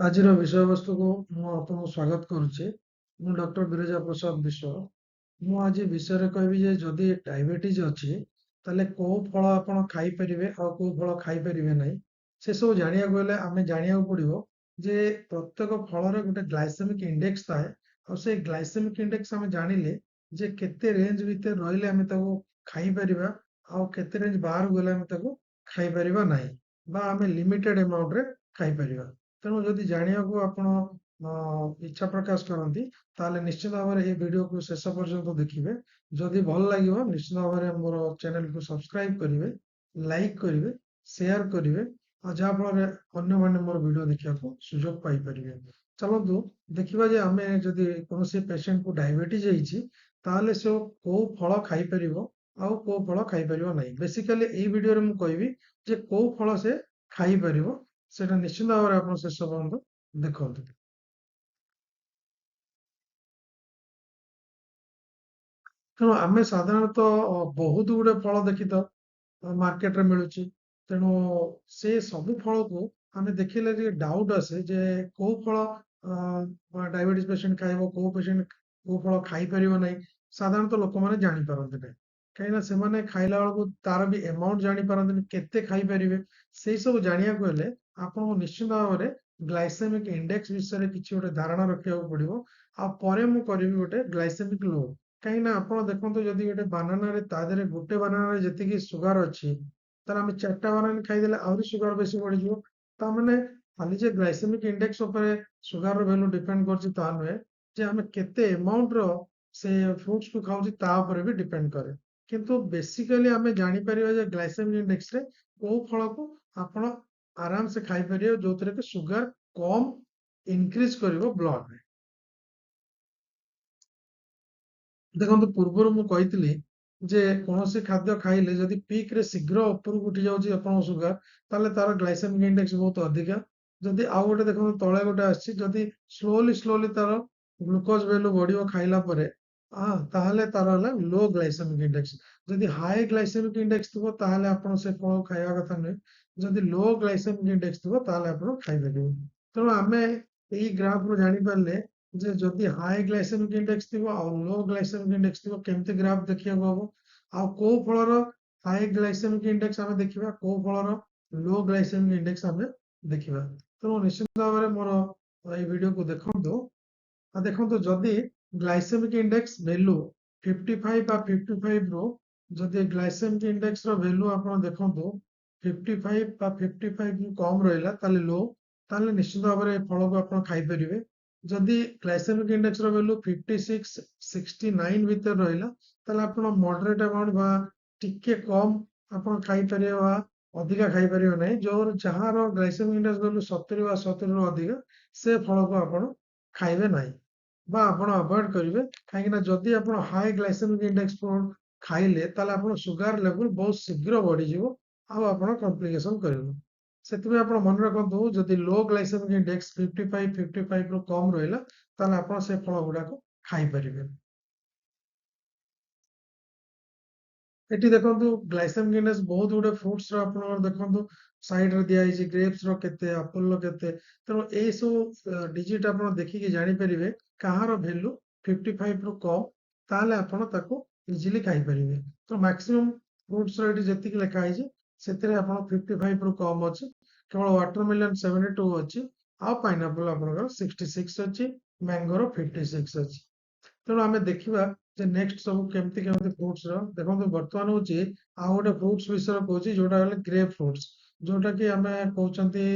ଆଜିର ବିଷୟବସ୍ତୁକୁ ମୁଁ ଆପଣଙ୍କୁ ସ୍ୱାଗତ କରୁଛି। ମୁଁ ଡକ୍ଟର ବିରଜା ପ୍ରସାଦ ବିଶ୍ୱାଳ। ମୁଁ ଆଜି ବିଷୟରେ କହିବି ଯେ ଯଦି ଡାଇବେଟିସ୍ ଅଛି ତାହେଲେ କୋଉ ଫଳ ଆପଣ ଖାଇପାରିବେ ଆଉ କୋଉ ଫଳ ଖାଇପାରିବେ ନାହିଁ। ସେସବୁ ଜାଣିବାକୁ ହେଲେ ଆମେ ଜାଣିବାକୁ ପଡ଼ିବ ଯେ ପ୍ରତ୍ୟେକ ଫଳରେ ଗୋଟେ ଗ୍ଲାଇସେମିକ୍ ଇଣ୍ଡେକ୍ସ ଥାଏ। ଆଉ ସେଇ ଗ୍ଲାଇସେମିକ୍ ଇଣ୍ଡେକ୍ସ ଆମେ ଜାଣିଲେ ଯେ କେତେ ରେଞ୍ଜ ଭିତରେ ରହିଲେ ଆମେ ତାକୁ ଖାଇପାରିବା ଆଉ କେତେ ରେଞ୍ଜ ବାହାରକୁ ଗଲେ ଆମେ ତାକୁ ଖାଇପାରିବା ନାହିଁ ବା ଆମେ ଲିମିଟେଡ୍ ଆମାଉଣ୍ଟରେ ଖାଇପାରିବା। ତେଣୁ ଯଦି ଜାଣିବାକୁ ଆପଣ ଇଚ୍ଛା ପ୍ରକାଶ କରନ୍ତି ତାହେଲେ ନିଶ୍ଚିତ ଭାବରେ ଏହି ଭିଡ଼ିଓକୁ ଶେଷ ପର୍ଯ୍ୟନ୍ତ ଦେଖିବେ। ଯଦି ଭଲ ଲାଗିବ ନିଶ୍ଚିତ ଭାବରେ ମୋର ଚ୍ୟାନେଲକୁ ସବସ୍କ୍ରାଇବ କରିବେ, ଲାଇକ୍ କରିବେ, ସେୟାର କରିବେ ଆଉ ଯାହା ଫଳରେ ଅନ୍ୟମାନେ ମୋର ଭିଡ଼ିଓ ଦେଖିବାକୁ ସୁଯୋଗ ପାଇପାରିବେ। ଚାଲନ୍ତୁ ଦେଖିବା ଯେ ଆମେ ଯଦି କୌଣସି ପେସେଣ୍ଟକୁ ଡାଇବେଟିସ୍ ହେଇଛି ତାହେଲେ ସେ କୋଉ ଫଳ ଖାଇପାରିବ ଆଉ କୋଉ ଫଳ ଖାଇପାରିବ ନାହିଁ। ବେସିକାଲି ଏଇ ଭିଡ଼ିଓରେ ମୁଁ କହିବି ଯେ କୋଉ ଫଳ ସେ ଖାଇପାରିବ ସେଟା ନିଶ୍ଚିତ ଭାବରେ ଆପଣ ଶେଷ ପର୍ଯ୍ୟନ୍ତ ଦେଖନ୍ତୁ। ତେଣୁ ଆମେ ସାଧାରଣତଃ ବହୁତ ଗୁଡେ ଫଳ ଦେଖିଥାଉ ମାର୍କେଟରେ ମିଳୁଛି। ତେଣୁ ସେ ସବୁ ଫଳକୁ ଆମେ ଦେଖିଲେ ଟିକେ ଡାଉଟ୍ ଆସେ ଯେ କୋଉ ଫଳ ଡାଇବେଟିସ୍ ପେସେଣ୍ଟ ଖାଇବ, କୋଉ ପେସେଣ୍ଟ କୋଉ ଫଳ ଖାଇପାରିବ ନାହିଁ। ସାଧାରଣତଃ ଲୋକମାନେ ଜାଣିପାରନ୍ତି ନାହିଁ, କାହିଁକିନା ସେମାନେ ଖାଇଲା ବେଳକୁ ତାର ବି ଆମାଉଣ୍ଟ ଜାଣିପାରନ୍ତିନି କେତେ ଖାଇପାରିବେ। ସେଇ ସବୁ ଜାଣିବାକୁ ହେଲେ ଆପଣଙ୍କୁ ନିଶ୍ଚିତ ଭାବରେ ଗ୍ଲାଇସେମିକ୍ ଇଣ୍ଡେକ୍ସ ବିଷୟରେ କିଛି ଗୋଟେ ଧାରଣା ରଖିବାକୁ ପଡିବ। ଆଉ ପରେ ମୁଁ କରିବି ଗୋଟେ ଗ୍ଲାଇସେମିକ୍ ଲୋ। କାହିଁକି ନା ଆପଣ ଦେଖନ୍ତୁ ଯଦି ଗୋଟେ ବାନାନାରେ ତା ଦେହରେ ଗୋଟେ ବାନାନାରେ ଯେତିକି ସୁଗାର ଅଛି ତାହେଲେ ଆମେ 4ଟା ବାନାନା ଖାଇଦେଲେ ଆହୁରି ସୁଗାର ବେଶୀ ବଢିଯିବ। ତାମାନେ ଖାଲି ଯେ ଗ୍ଲାଇସେମିକ୍ ଇଣ୍ଡେକ୍ସ ଉପରେ ସୁଗାରର ଭ୍ୟାଲୁ ଡିପେଣ୍ଡ କରୁଛି ତାହା ନୁହେଁ, ଯେ ଆମେ କେତେ ଆମାଉଣ୍ଟର ସେ ଫ୍ରୁଟ୍ସକୁ ଖାଉଛି ତା ଉପରେ ବି ଡିପେଣ୍ଡ କରେ। କିନ୍ତୁ ବେସିକାଲି ଆମେ ଜାଣିପାରିବା ଯେ ଗ୍ଲାଇସେମିକ୍ ଇଣ୍ଡେକ୍ସରେ କୋଉ ଫଳକୁ ଆପଣ ଆରାମସେ ଖାଇପାରିବେ ଯୋଉଥିରେ କି ସୁଗାର କମ୍ ଇନକ୍ରିଜ କରିବ ବ୍ଲଡରେ। ଦେଖନ୍ତୁ ପୂର୍ବରୁ ମୁଁ କହିଥିଲି ଯେ କୌଣସି ଖାଦ୍ୟ ଖାଇଲେ ଯଦି ପିକରେ ଶୀଘ୍ର ଉପରକୁ ଉଠି ଯାଉଛି ଆପଣଙ୍କ ସୁଗାର ତାହେଲେ ତାର ଗ୍ଲାଇସେମିକ୍ ଇଣ୍ଡେକ୍ସ ବହୁତ ଅଧିକା। ଯଦି ଆଉ ଗୋଟେ ଦେଖନ୍ତୁ ତଳେ ଗୋଟେ ଆସିଛି ଯଦି ସ୍ଲୋଲି ତାର ଗ୍ଲୁକୋଜ ଭ୍ୟାଲୁ ବଢିବ ଖାଇଲା ପରେ ତାହେଲେ ତାର ହେଲା ଲୋ ଗ୍ଲାଇସେମିକ୍ ଇଣ୍ଡେକ୍ସ। ଯଦି ହାଇ ଗ୍ଲାଇସେମିକ୍ ଇଣ୍ଡେକ୍ସ ଥିବ ତାହେଲେ ଆପଣ ସେ ଫଳ ଖାଇବା କଥା ନୁହେଁ। ଯଦି ଲୋ ଗ୍ଲାଇସେମିକ୍ ଇଣ୍ଡେକ୍ସ ଥିବ ତାହେଲେ ଆପଣ ଖାଇପାରିବେ। ତେଣୁ ଆମେ ଏଇ ଗ୍ରାଫରୁ ଜାଣିପାରିଲେ ଯେ ଯଦି ହାଇ ଗ୍ଲାଇସେମିକ୍ ଇଣ୍ଡେକ୍ସ ଥିବ ଆଉ ଲୋ ଗ୍ଲାଇସେମିକ୍ ଇଣ୍ଡେକ୍ସ ଥିବ କେମିତି ଗ୍ରାଫ ଦେଖିବାକୁ ହବ। ଆଉ କୋଉ ଫଳର ହାଇ ଗ୍ଲାଇସେମିକ୍ ଇଣ୍ଡେକ୍ସ ଆମେ ଦେଖିବା, କୋଉ ଫଳର ଲୋ ଗ୍ଲାଇସେମିକ୍ ଇଣ୍ଡେକ୍ସ ଆମେ ଦେଖିବା। ତେଣୁ ନିଶ୍ଚିତ ଭାବରେ ମୋର ଏଇ ଭିଡ଼ିଓକୁ ଦେଖନ୍ତୁ। ଦେଖନ୍ତୁ ଯଦି ଗ୍ଲାଇସେମିକ୍ ଇଣ୍ଡେକ୍ସ ଭ୍ୟାଲୁ 55 ବା 55 ରୁ ଯଦି ଗ୍ଲାଇସେମିକ୍ ଇଣ୍ଡେକ୍ସ ର ଭ୍ୟାଲୁ ଆପଣ ଦେଖନ୍ତୁ 55 ବା 55 ରୁ କମ୍ ରହିଲା ତାହେଲେ ଲୋ, ତାହେଲେ ନିଶ୍ଚିତ ଭାବରେ ଏ ଫଳକୁ ଆପଣ ଖାଇପାରିବେ। ଯଦି ଗ୍ଲାଇସେମିକ୍ ଇଣ୍ଡେକ୍ସ ର ଭ୍ୟାଲୁ 56 69 ଭିତରେ ରହିଲା ତାହେଲେ ଆପଣ ମଡରେଟ୍ ଆମାଉଣ୍ଟ ବା ଟିକେ କମ୍ ଆପଣ ଖାଇପାରିବେ ବା ଅଧିକା ଖାଇପାରିବେ ନାହିଁ। ଯାହାର ଗ୍ଲାଇସେମିକ୍ ଇଣ୍ଡେକ୍ସ ଭ୍ୟାଲୁ 70 ବା 70 ରୁ ଅଧିକା ସେ ଫଳକୁ ଆପଣ ଖାଇବେ ନାହିଁ ବା ଆପଣ ଆଭଏଡ୍ କରିବେ। କାହିଁକି ନା ଯଦି ଆପଣ ହାଇ ଗ୍ଲାଇସେମିକ୍ ଇଣ୍ଡେକ୍ସ ଫୁଡ୍ ଖାଇଲେ ତାହେଲେ ଆପଣ ସୁଗାର ଲେଭେଲ ବହୁତ ଶୀଘ୍ର ବଢିଯିବ ଆଉ ଆପଣ କମ୍ପ୍ଲିକେସନ କରିବେ। ସେଥିପାଇଁ ଆପଣ ମନେ ରଖନ୍ତୁ ଯଦି ଲୋ ଗ୍ଲାଇସେମିକ୍ ଇଣ୍ଡେକ୍ସ 55 ରୁ କମ୍ ରହିଲା ତାହେଲେ ଆପଣ ସେ ଫଳ ଗୁଡାକ ଖାଇପାରିବେ। ଏଠି ଦେଖନ୍ତୁ ଗ୍ଲାଇସେମିକ୍ ଇଣ୍ଡେକ୍ସ ବହୁତ ଗୁଡେ ଫ୍ରୁଟ୍ସ ର ଆପଣଙ୍କର ଦେଖନ୍ତୁ ସାଇଡ୍ ରେ ଦିଆହେଇଛି ଗ୍ରେପ୍ସ ର କେତେ, ଆପଲ ର କେତେ। ତେଣୁ ଏଇ ସବୁ ଡିଜିଟ୍ ଆପଣ ଦେଖିକି ଜାଣିପାରିବେ କାହାର ଭ୍ୟାଲୁ 55 ରୁ କମ୍, ତାହେଲେ ଆପଣ ତାକୁ ଇଜିଲି ଖାଇପାରିବେ। ତ ମ୍ୟାକ୍ସିମମ୍ ଫ୍ରୁଟ୍ସ ର ଏଠି ଯେତିକି ଲେଖା ହେଇଛି ସେଥିରେ ଆପଣ 55 ରୁ କମ୍ ଅଛି। କେବଳ ୱାଟରମେଲନ୍ 72 ଅଛି ଆଉ ପାଇନାପଲ ଆପଣଙ୍କର 66 ଅଛି, ମ୍ୟାଙ୍ଗୋର 56 ଅଛି। ତେଣୁ ଆମେ ଦେଖିବା ଯେ ନେକ୍ସଟ ସବୁ କେମିତି କେମିତି ଫ୍ରୁଟ୍ସ ର ଦେଖନ୍ତୁ। ବର୍ତ୍ତମାନ ହଉଛି ଆଉ ଗୋଟେ ଫ୍ରୁଟ୍ସ ବିଷୟରେ କହୁଛି ଯୋଉଟା ହେଲେ ଗ୍ରେପ୍ ଫ୍ରୁଟ୍ସ, ଯୋଉଟା କି ଆମେ କହୁଛନ୍ତି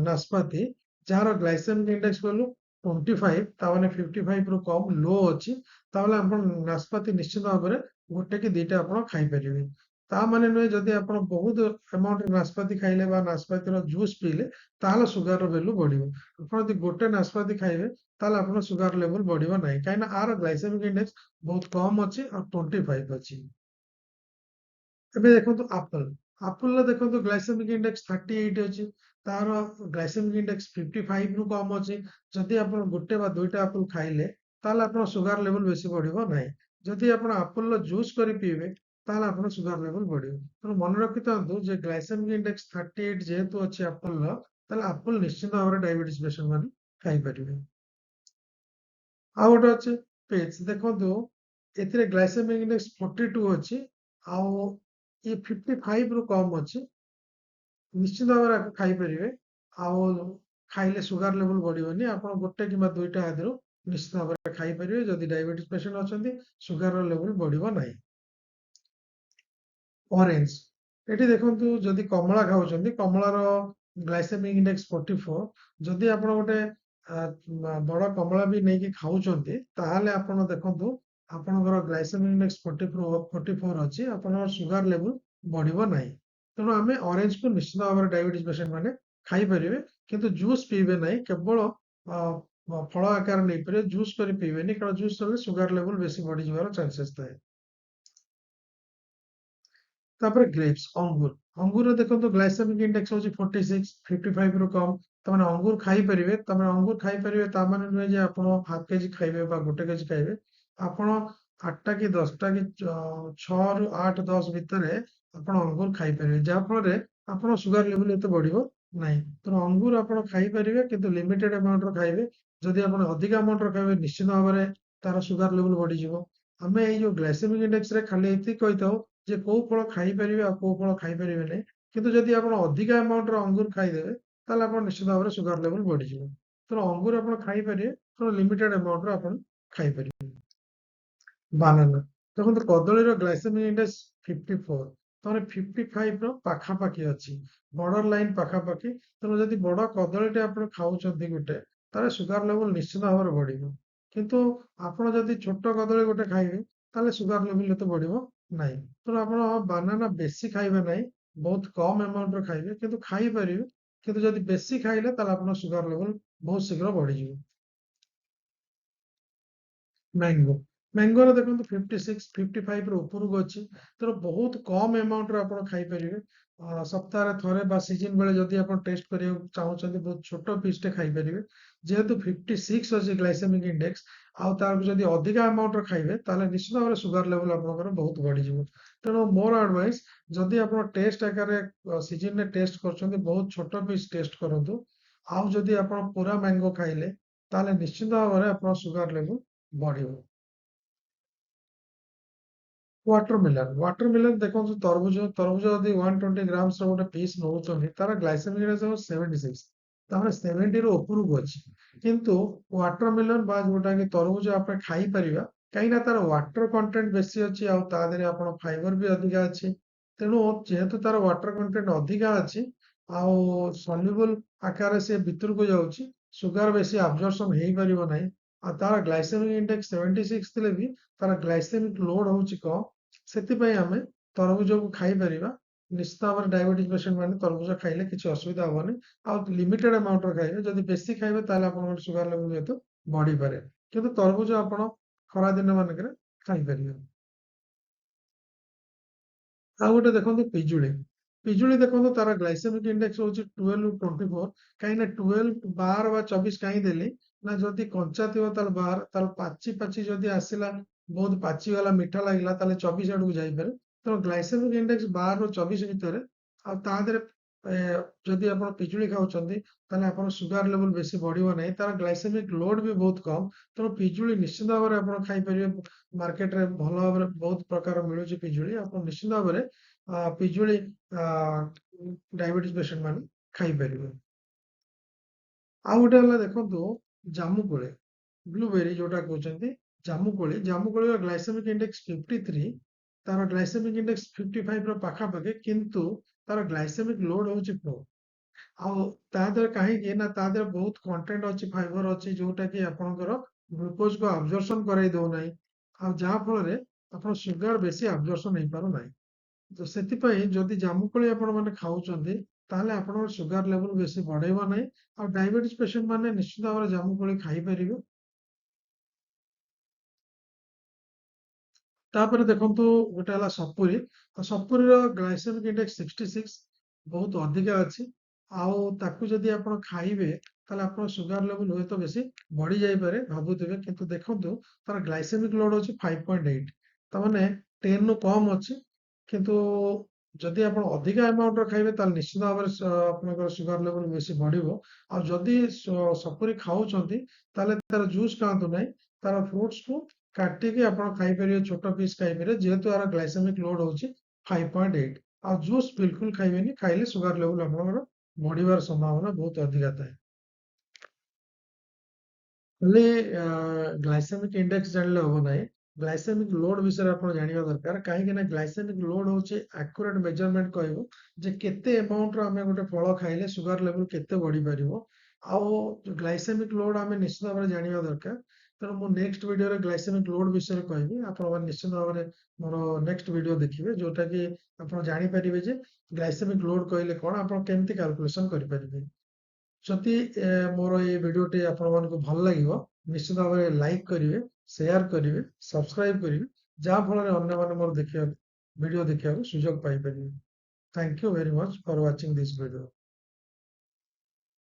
ନାସପାତି, ଯାହାର ଗ୍ଲାଇସେମିକ୍ ଇଣ୍ଡେକ୍ସ ଭ୍ୟାଲୁ 25 ତା ମାନେ 55 ରୁ କମ୍ ଲୋ ଅଛି। ତାହେଲେ ଆପଣ ନାସପାତି ନିଶ୍ଚିତ ଭାବରେ ଗୋଟେ କି ଦିଟା ଆପଣ ଖାଇପାରିବେ। ତା ମାନେ ନୁହେଁ ଯଦି ଆପଣ ବହୁତ ଆମାଉଣ୍ଟରେ ନାସପାତି ଖାଇଲେ ବା ନାସପାତିର ଜୁସ୍ ପିଇଲେ ତାହେଲେ ସୁଗାରର ଭ୍ୟାଲୁ ବଢିବ। ଆପଣ ଯଦି ଗୋଟେ ନାସପାତି ଖାଇବେ ତାହେଲେ ଆପଣଙ୍କ ସୁଗାର ଲେଭେଲ ବଢିବ ନାହିଁ, କାହିଁକିନା ଆର ଗ୍ଲାଇସେମିକ୍ ଇଣ୍ଡେକ୍ସ ବହୁତ କମ୍ ଅଛି ଆଉ 25 ଅଛି। ଏବେ ଦେଖନ୍ତୁ ଆପଲ, ଆପଲର ଦେଖନ୍ତୁ ଗ୍ଲାଇସେମିକ୍ ଇଣ୍ଡେକ୍ସ 38 ଅଛି, ତାର ଗ୍ଲାଇସେମିକ୍ ଇଣ୍ଡେକ୍ସ 55 ରୁ କମ୍ ଅଛି। ଯଦି ଆପଣ ଗୋଟେ ବା ଦୁଇଟା ଆପଲ ଖାଇଲେ ତାହେଲେ ଆପଣ ସୁଗାର ଲେଭେଲ ବେଶୀ ବଢିବ ନାହିଁ। ଯଦି ଆପଣ ଆପଲର ଜୁସ୍ କରି ପିଇବେ ତାହେଲେ ଆପଣ ସୁଗାର ଲେଭେଲ ବଢିବ। ତେଣୁ ମନେ ରଖିଥାନ୍ତୁ ଯେ ଗ୍ଲାଇସେମିକ୍ ଇଣ୍ଡେକ୍ସ 38 ଯେହେତୁ ଅଛି ଆପଲର, ତାହେଲେ ଆପଲ୍ ନିଶ୍ଚିନ୍ତ ଭାବରେ ଡାଇବେଟିସ୍ ପେସେଣ୍ଟ ମାନେ ଖାଇପାରିବେ। ଆଉ ଗୋଟେ ଅଛି ପିଚ୍। ଦେଖନ୍ତୁ ଏଥିରେ ଗ୍ଲାଇସେମିକ୍ ଇଣ୍ଡେକ୍ସ 42 ଅଛି, ଆଉ ଇଏ 55 ରୁ କମ୍ ଅଛି। ନିଶ୍ଚିତ ଭାବରେ ଆକୁ ଖାଇପାରିବେ। ଆଉ ଖାଇଲେ ସୁଗାର ଲେବୁଲ ବଢିବନି। ଆପଣ ଗୋଟେ କିମ୍ବା ଦୁଇଟା ଆଦିରୁ ନିଶ୍ଚିତ ଭାବରେ ଖାଇପାରିବେ। ଯଦି ଡାଇବେଟିସ୍ ପେସେଣ୍ଟ ଅଛନ୍ତି, ସୁଗାର ଲେବୁଲ ବଢିବ ନାହିଁ। ଅରେଞ୍ଜ, ଏଠି ଦେଖନ୍ତୁ ଯଦି କମଳା ଖାଉଛନ୍ତି, କମଳାର ଗ୍ଲାଇସେମିକ୍ ଇଣ୍ଡେକ୍ସ 44। ଯଦି ଆପଣ ଗୋଟେ ବଡ କମଳା ବି ନେଇକି ଖାଉଛନ୍ତି, ତାହେଲେ ଆପଣ ଦେଖନ୍ତୁ ଆପଣଙ୍କର ଗ୍ଲାଇସେମିକ୍ ଇଣ୍ଡେକ୍ସ 44 ଅଛି, ଆପଣଙ୍କର ସୁଗାର ଲେବୁଲ ବଢିବ ନାହିଁ। ତେଣୁ ଆମେ ଅରେଞ୍ଜକୁ ନିଶ୍ଚିତ ଭାବରେ ଡାଇବେଟିସ୍ ପେସେଣ୍ଟ ମାନେ ଖାଇପାରିବେ, କିନ୍ତୁ ଜୁସ୍ ପିଇବେ ନାହିଁ। କେବଳ ଫଳ ଆକାର ନେଇପାରିବେ, ଜୁସ୍ କରି ପିଇବେନି, କାରଣ ଜୁସ୍ କଲେ ସୁଗାର ଲେବୁଲ ବେଶୀ ବଢିଯିବାର ଚାନ୍ସେସ୍ ଥାଏ। ତାପରେ ଗ୍ରେପ୍ସ, ଅଙ୍ଗୁର। ଅଙ୍ଗୁରରେ ଦେଖନ୍ତୁ ଗ୍ଲାଇସେମିକ୍ ଇଣ୍ଡେକ୍ସ ହଉଛି 46, 55 ରୁ କମ୍। ତାମାନେ ଅଙ୍ଗୁର ଖାଇପାରିବେ। ତାମାନେ ଅଙ୍ଗୁର ଖାଇପାରିବେ ତା ମାନେ ନୁହେଁ ଯେ ଆପଣ ହାଫ୍ କେଜି ଖାଇବେ ବା 1 କେଜି ଖାଇବେ। ଆପଣ 8ଟା କି 10ଟା କି 6 ରୁ 8, 10 ଭିତରେ ଆପଣ ଅଙ୍ଗୁର ଖାଇପାରିବେ, ଯାହା ଫଳରେ ଆପଣ ସୁଗାର ଲେବୁଲ ଏତେ ବଢିବ ନାହିଁ। ତେଣୁ ଅଙ୍ଗୁର ଆପଣ ଖାଇପାରିବେ, କିନ୍ତୁ ଲିମିଟେଡ ଆମାଉଣ୍ଟର ଖାଇବେ। ଯଦି ଆପଣ ଅଧିକ ଆମାଉଣ୍ଟର ଖାଇବେ, ନିଶ୍ଚିତ ଭାବରେ ତାର ସୁଗାର ଲେବୁଲ ବଢିଯିବ। ଆମେ ଏଇ ଯୋଉ ଗ୍ଲାଇସେମିକ୍ ଇଣ୍ଡେକ୍ସରେ ଖାଲି ଏତିକି କହିଥାଉ ଯେ କୋଉ ଫଳ ଖାଇପାରିବେ ଆଉ କୋଉ ଫଳ ଖାଇପାରିବେ ନାହିଁ। କିନ୍ତୁ ଯଦି ଆପଣ ଅଧିକା ଆମାଉଣ୍ଟର ଅଙ୍ଗୁର ଖାଇଦେବେ, ତାହେଲେ ଆପଣ ନିଶ୍ଚିତ ଭାବରେ ସୁଗାର ଲେବୁଲ ବଢିଯିବ। ତେଣୁ ଅଙ୍ଗୁର ଆପଣ ଖାଇପାରିବେ, ତେଣୁ ଲିମିଟେଡ ଆମାଉଣ୍ଟର ଆପଣ ଖାଇପାରିବେ। ବାନାନା, ଦେଖନ୍ତୁ କଦଳୀର ଗ୍ଲାଇସେମିକ୍ ଇଣ୍ଡେକ୍ସ 54, ତାମାନେ 55 ର ପାଖାପାଖି ଅଛି, ବର୍ଡର ଲାଇନ ପାଖାପାଖି। ତେଣୁ ଯଦି ବଡ କଦଳୀଟେ ଆପଣ ଖାଉଛନ୍ତି ଗୋଟେ, ତାହେଲେ ସୁଗାର ଲେବୁଲ ନିଶ୍ଚିତ ଭାବରେ ବଢିବ। କିନ୍ତୁ ଆପଣ ଯଦି ଛୋଟ କଦଳୀ ଗୋଟେ ଖାଇବେ, ତାହେଲେ ସୁଗାର ଲେବୁଲ ଏତେ ବଢିବ ନାହିଁ। ତେଣୁ ଆପଣ ବାନାନା ବେଶୀ ଖାଇବେ ନାହିଁ, ବହୁତ କମ ଆମାଉଣ୍ଟର ଖାଇବେ, କିନ୍ତୁ ଖାଇପାରିବେ। କିନ୍ତୁ ଯଦି ବେଶୀ ଖାଇଲେ, ତାହେଲେ ଆପଣଙ୍କ ସୁଗାର ଲେବୁଲ ବହୁତ ଶୀଘ୍ର ବଢିଯିବ। ମ୍ୟାଙ୍ଗୋ, ମ୍ୟାଙ୍ଗୋର ଦେଖନ୍ତୁ 56, 55 ର ଉପରକୁ ଅଛି। ତେଣୁ ବହୁତ କମ ଆମାଉଣ୍ଟର ଆପଣ ଖାଇପାରିବେ। ସପ୍ତାହରେ ଥରେ ବା ସିଜନ ବେଳେ ଯଦି ଆପଣ ଟେଷ୍ଟ କରିବାକୁ ଚାହୁଁଛନ୍ତି, ବହୁତ ଛୋଟ ପିସ୍ ଟେ ଖାଇପାରିବେ। ଯେହେତୁ 56 ଅଛି ଗ୍ଲାଇସେମିକ୍ ଇଣ୍ଡେକ୍ସ, ଆଉ ତାର ଯଦି ଅଧିକା ଆମାଉଣ୍ଟର ଖାଇବେ, ତାହେଲେ ନିଶ୍ଚିତ ଭାବରେ ସୁଗାର ଲେବୁଲ ଆପଣଙ୍କର ବହୁତ ବଢିଯିବ। ତେଣୁ ମୋର ଆଡଭାଇସ୍, ଯଦି ଆପଣ ଟେଷ୍ଟ ଆକାରରେ ସିଜନରେ ଟେଷ୍ଟ କରୁଛନ୍ତି, ବହୁତ ଛୋଟ ପିସ୍ ଟେଷ୍ଟ କରନ୍ତୁ। ଆଉ ଯଦି ଆପଣ ପୁରା ମ୍ୟାଙ୍ଗୋ ଖାଇଲେ, ତାହେଲେ ନିଶ୍ଚିତ ଭାବରେ ଆପଣଙ୍କ ସୁଗାର ଲେବୁଲ ବଢିବ। ୱାଟରମେଲନ ଦେଖନ୍ତୁ, ତରଭୁଜ ତରଭୁଜ ଯଦି 120 ଗ୍ରାମର ଗୋଟେ ପିସ୍ ନଉଛନ୍ତି, ତାର ଗ୍ଲାଇସେମିକ୍ ଇଣ୍ଡେକ୍ସ ହବ 76, ତାମାନେ 70 ରୁ ଉପରକୁ ଅଛି। କିନ୍ତୁ ୱାଟରମେଲନ ବା ଯୋଉଟା କି ତରଭୁଜ ଆମେ ଖାଇପାରିବା, କାହିଁକି ନା ତାର ୱାଟର କଣ୍ଟେଣ୍ଟ ବେଶୀ ଅଛି, ଆଉ ତା ଦେହରେ ଆପଣ ଫାଇବର ବି ଅଧିକା ଅଛି। ତେଣୁ ଯେହେତୁ ତାର ୱାଟର କଣ୍ଟେଣ୍ଟ ଅଧିକା ଅଛି, ଆଉ ସଲ୍ୟୁବଲ ଆକାରରେ ସେ ଭିତରକୁ ଯାଉଛି, ସୁଗାର ବେଶୀ ଆବଜର୍ପସନ ହେଇପାରିବ ନାହିଁ। ଆଉ ତାର ଗ୍ଲାଇସେମିକ୍ ଇଣ୍ଡେକ୍ସ 76 ଥିଲେ ବି ତାର ଗ୍ଲାଇସେମିକ୍ ଲୋଡ ହଉଛି କମ୍। ସେଥିପାଇଁ ଆମେ ତରଭୁଜକୁ ଖାଇପାରିବା। ନିଶ୍ଚିତ ଭାବରେ ଡାଇବେଟିସ୍ ପେସେଣ୍ଟ ମାନେ ତରଭୁଜ ଖାଇଲେ କିଛି ଅସୁବିଧା ହବନି। ଆଉ ଲିମିଟେଡ ଆମାଉଣ୍ଟର ଖାଇବେ। ଯଦି ବେଶୀ ଖାଇବେ, ତାହେଲେ ଆପଣଙ୍କର ସୁଗାର ଲେବୁଲ ଯେହେତୁ ବଢିପାରେ। କିନ୍ତୁ ତରଭୁଜ ଆପଣ ଖରା ଦିନ ମାନଙ୍କରେ ଖାଇପାରିବେ। ଆଉ ଗୋଟେ ଦେଖନ୍ତୁ ପିଜୁଳି। ପିଜୁଳି ଦେଖନ୍ତୁ ତାର ଗ୍ଲାଇସେମିକ୍ ଇଣ୍ଡେକ୍ସ ହଉଛି 12 ରୁ 24। କାହିଁକି ନା 12, 12 ବା 24 କାହିଁ ଦେଲି ନା, ଯଦି କଞ୍ଚା ଥିବ ତାହେଲେ 12, ତାହେଲେ ପାଚି ପାଚି ଯଦି ଆସିଲା, ବହୁତ ପାଚିଗଲା, ମିଠା ଲାଗିଲା, ତାହେଲେ 24 ଆଡକୁ ଯାଇପାରେ। ତେଣୁ ଗ୍ଲାଇସେମିକ୍ ଇଣ୍ଡେକ୍ସ 12 ରୁ 24 ଭିତରେ। ଆଉ ତା ଦେହରେ ଯଦି ଆପଣ ପିଜୁଳି ଖାଉଛନ୍ତି, ତାହେଲେ ଆପଣ ସୁଗାର ଲେବୁଲ ବେଶୀ ବଢିବ ନାହିଁ। ତାର ଗ୍ଲାଇସେମିକ୍ ଲୋଡ ବି ବହୁତ କମ୍। ତେଣୁ ପିଜୁଳି ନିଶ୍ଚିତ ଭାବରେ ଆପଣ ଖାଇପାରିବେ। ମାର୍କେଟରେ ଭଲ ଭାବରେ ବହୁତ ପ୍ରକାର ମିଳୁଛି ପିଜୁଳି। ଆପଣ ନିଶ୍ଚିତ ଭାବରେ ପିଜୁଳି ଡାଇବେଟିସ୍ ପେସେଣ୍ଟ ମାନେ ଖାଇପାରିବେ। ଆଉ ଗୋଟେ ହେଲା ଦେଖନ୍ତୁ ଜାମୁକୋଳି, ବ୍ଲୁବେରୀ ଯୋଉଟା କହୁଛନ୍ତି, ଜାମୁକୋଳି। ଜାମୁକୋଳିର ଗ୍ଲାଇସେମିକ୍ ଇଣ୍ଡେକ୍ସ 53, ତାର ଗ୍ଲାଇସେମିକ୍ ଇଣ୍ଡେକ୍ସ 55 ର ପାଖାପାଖି, କିନ୍ତୁ ତାର ଗ୍ଲାଇସେମିକ୍ ଲୋଡ ହଉଛି 4। ଆଉ ତା ଦେହରେ କାହିଁକି ନା, ତା ଦେହରେ ବହୁତ କଣ୍ଟେଣ୍ଟ ଅଛି, ଫାଇବର ଅଛି, ଯୋଉଟା କି ଆପଣଙ୍କର ଗ୍ଲୁକୋଜକୁ ଆବଜର୍ପସନ କରାଇ ଦଉନାହିଁ। ଆଉ ଯାହା ଫଳରେ ଆପଣ ସୁଗାର ବେଶୀ ଆବଜର୍ପସନ ହେଇପାରୁନାହିଁ। ତ ସେଥିପାଇଁ ଯଦି ଜାମୁକୋଳି ଆପଣ ମାନେ ଖାଉଛନ୍ତି, ତାହେଲେ ଆପଣଙ୍କର ସୁଗାର ଲେବୁଲ ବେଶୀ ବଢେଇବ ନାହିଁ। ଆଉ ଡାଇବେଟିସ୍ ପେସେଣ୍ଟ ମାନେ ନିଶ୍ଚିତ ଭାବରେ ଜାମୁକୋଳି ଖାଇପାରିବେ। ତାପରେ ଦେଖନ୍ତୁ ଗୋଟେ ହେଲା ସପୁରୀ। ତ ସପୁରୀର ଗ୍ଲାଇସେମିକ୍ ଇଣ୍ଡେକ୍ସ 66, ବହୁତ ଅଧିକା ଅଛି। ଆଉ ତାକୁ ଯଦି ଆପଣ ଖାଇବେ, ତାହେଲେ ଆପଣଙ୍କ ସୁଗାର ଲେବୁଲ ହୁଏତ ବେଶୀ ବଢି ଯାଇପାରେ ଭାବୁଥିବେ, କିନ୍ତୁ ଦେଖନ୍ତୁ ତାର ଗ୍ଲାଇସେମିକ୍ ଲୋଡ ଅଛି 5.8, ତାମାନେ 10 ରୁ କମ୍ ଅଛି। କିନ୍ତୁ ଯଦି ଆପଣ ଅଧିକା ଆମାଉଣ୍ଟର ଖାଇବେ ତାହେଲେ ନିଶ୍ଚିତ ଭାବରେ ଆପଣଙ୍କର ସୁଗାର ଲେଭେଲ ବେଶୀ ବଢିବ। ଆଉ ଯଦି ସପୁରି ଖାଉଛନ୍ତି ତାହେଲେ ତାର ଜୁସ୍ ଖାଆନ୍ତୁ ନାହିଁ, ତାର ଫ୍ରୁଟ୍ସକୁ କାଟିକି ଆପଣ ଖାଇପାରିବେ, ଛୋଟ ପିସ୍ ଖାଇପାରିବେ, ଯେହେତୁ ଏହାର ଗ୍ଲାଇସେମିକ ଲୋଡ ହଉଛି 5.8। ଆଉ ଜୁସ୍ ବିଲକୁଲ ଖାଇବେନି, ଖାଇଲେ ସୁଗାର ଲେଭେଲ ଆପଣଙ୍କର ବଢିବାର ସମ୍ଭାବନା ବହୁତ ଅଧିକା ଥାଏ। ଖାଲି ଗ୍ଲାଇସେମିକ ଇଣ୍ଡେକ୍ସ ଜାଣିଲେ ହବ ନାହିଁ, ଗ୍ଲାଇସେମିକ ଲୋଡ ବିଷୟରେ ଆପଣ ଜାଣିବା ଦରକାର। କାହିଁକି ନା ଗ୍ଲାଇସେମିକ ଲୋଡ ହଉଛି ଆକୁରେଟ ମେଜରମେଣ୍ଟ କହିବ ଯେ କେତେ ଆମାଉଣ୍ଟର ଆମେ ଗୋଟେ ଫଳ ଖାଇଲେ ସୁଗାର ଲେଭେଲ କେତେ ବଢିପାରିବ। ଆଉ ଗ୍ଲାଇସେମିକ ଲୋଡ ଆମେ ନିଶ୍ଚିତ ଭାବରେ ଜାଣିବା ଦରକାର। ତେଣୁ ମୁଁ ନେକ୍ସଟ ଭିଡିଓରେ ଗ୍ଲାଇସେମିକ ଲୋଡ ବିଷୟରେ କହିବି। ଆପଣମାନେ ନିଶ୍ଚିତ ଭାବରେ ମୋର ନେକ୍ସଟ ଭିଡିଓ ଦେଖିବେ, ଯୋଉଟା କି ଆପଣ ଜାଣିପାରିବେ ଯେ ଗ୍ଲାଇସେମିକ ଲୋଡ କହିଲେ କଣ, ଆପଣ କେମିତି କାଲକୁଲେସନ କରିପାରିବେ। ଯଦି ମୋର ଏଇ ଭିଡିଓଟି ଆପଣମାନଙ୍କୁ ଭଲ ଲାଗିବ, ନିଶ୍ଚିତ ଭାବରେ ଲାଇକ୍ କରିବେ, ସେୟାର କରିବେ, ସବସ୍କ୍ରାଇବ କରିବେ, ଯାହା ଫଳରେ ଅନ୍ୟମାନେ ମୋର ଭିଡିଓ ଦେଖିବାକୁ ସୁଯୋଗ ପାଇପାରିବେ। Thank you very much for watching this video.